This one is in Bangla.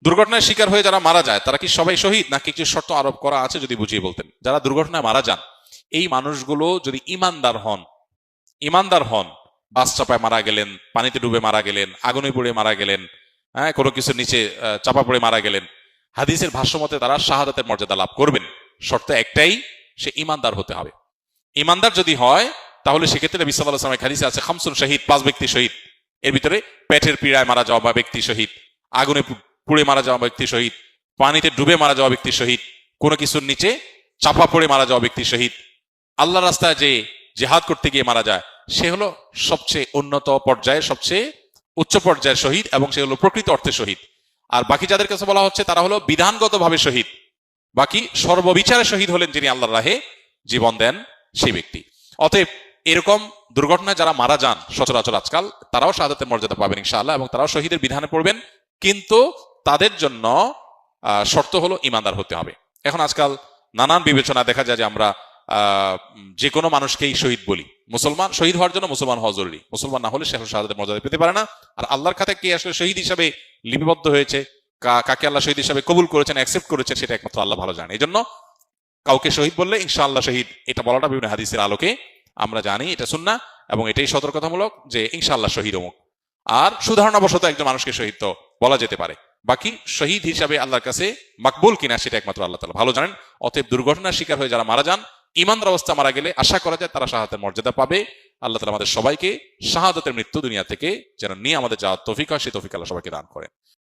দুর্ঘটনার শিকার হয়ে যারা মারা যায় তারা কি সবাই শহীদ, নাকি কিছু শর্ত আরোপ করা আছে যদি বুঝিয়ে বলতেন। যারা দুর্ঘটনায় মারা যান এই মানুষগুলো যদি ইমানদার হন, বাস চাপায় মারা গেলেন, পানিতে ডুবে মারা গেলেন, আগুনে পুড়ে মারা গেলেন, হ্যাঁ, কোনো কিছুর নিচে চাপা পড়ে মারা গেলেন, হাদিসের ভাষ্যমতে তারা শাহাদাতের মর্যাদা লাভ করবেন। শর্ত একটাই, সে ইমানদার হতে হবে। ইমানদার যদি হয় তাহলে সেক্ষেত্রে নবী সাল্লাল্লাহু আলাইহি ওয়াসাল্লামের হাদিসে আছে খামসুন শহীদ, 5 ব্যক্তি শহীদ। এর ভিতরে পেটের পীড়ায় মারা যাওয়া বা ব্যক্তি শহীদ, আগুনে পুড়ে মারা যাওয়া ব্যক্তি শহীদ, পানিতে ডুবে মারা যাওয়া ব্যক্তি শহীদ, কোনো কিছুর নিচে চাপা পড়ে মারা যাওয়া ব্যক্তি শহীদ, আল্লাহর রাস্তায় যে জিহাদ করতে গিয়ে মারা যায় সে হলো সবচেয়ে উন্নত পর্যায়ের, সবচেয়ে উচ্চ পর্যায়ের শহীদ, এবং সে হলো প্রকৃত অর্থে শহীদ। আর বাকি যাদের কাছে বলা হচ্ছে তারা হলো বিধানগতভাবে শহীদ। বাকি সর্ববিচারে শহীদ হলেন যিনি আল্লাহর রাহে জীবন দেন সেই ব্যক্তি। অতএব এরকম দুর্ঘটনায় যারা মারা যান সচরাচর আজকাল, তারাও শাহাদাতের মর্যাদা পাবেন ইনশাআল্লাহ, এবং তারাও শহীদের বিধানে পড়বেন, কিন্তু তাদের জন্য শর্ত হলো ইমানদার হতে হবে। এখন আজকাল নানান বিবেচনা দেখা যায় যে আমরা যে কোনো মানুষকেই শহীদ বলি। মুসলমান শহীদ হওয়ার জন্য মুসলমান হওয়া জরুরি, মুসলমান না হলে সে শাহাদাতের মর্যাদা পেতে পারে না। আর আল্লাহর খাতে কে আসলে শহীদ হিসাবে লিপিবদ্ধ হয়েছে, কাকে আল্লাহ শহীদ হিসাবে কবুল করেছেন, অ্যাকসেপ্ট করেছেন, সেটা একমাত্র আল্লাহ ভালো জানে। এই জন্য কাউকে শহীদ বললে ইনশাআল্লাহ শহীদ, এটা বলাটা বিভিন্ন হাদিসের আলোকে আমরা জানি এটা সুন্নাহ, এবং এটাই সতর্কতামূলক যে ইনশাআল্লাহ শহীদ অমুক। আর সুধারণাবশত একজন মানুষকে শহীদ তো বলা যেতে পারে, বাকি শহীদ হিসাবে আল্লাহর কাছে মাকবুল কিনা সেটা একমাত্র আল্লাহ তাআলা ভালো জানেন। অতএব দুর্ঘটনার শিকার হয়ে যারা মারা যান, ইমানদার অবস্থা মারা গেলে আশা করা যায় তারা শাহাদাতের মর্যাদা পাবে। আল্লাহ তাআলা আমাদের সবাইকে শাহাদাতের মৃত্যু দুনিয়া থেকে যেন নিয়ে আমাদের যাওয়ার তৌফিক হয়, সেই তৌফিক আল্লাহ সবাইকে দান করেন।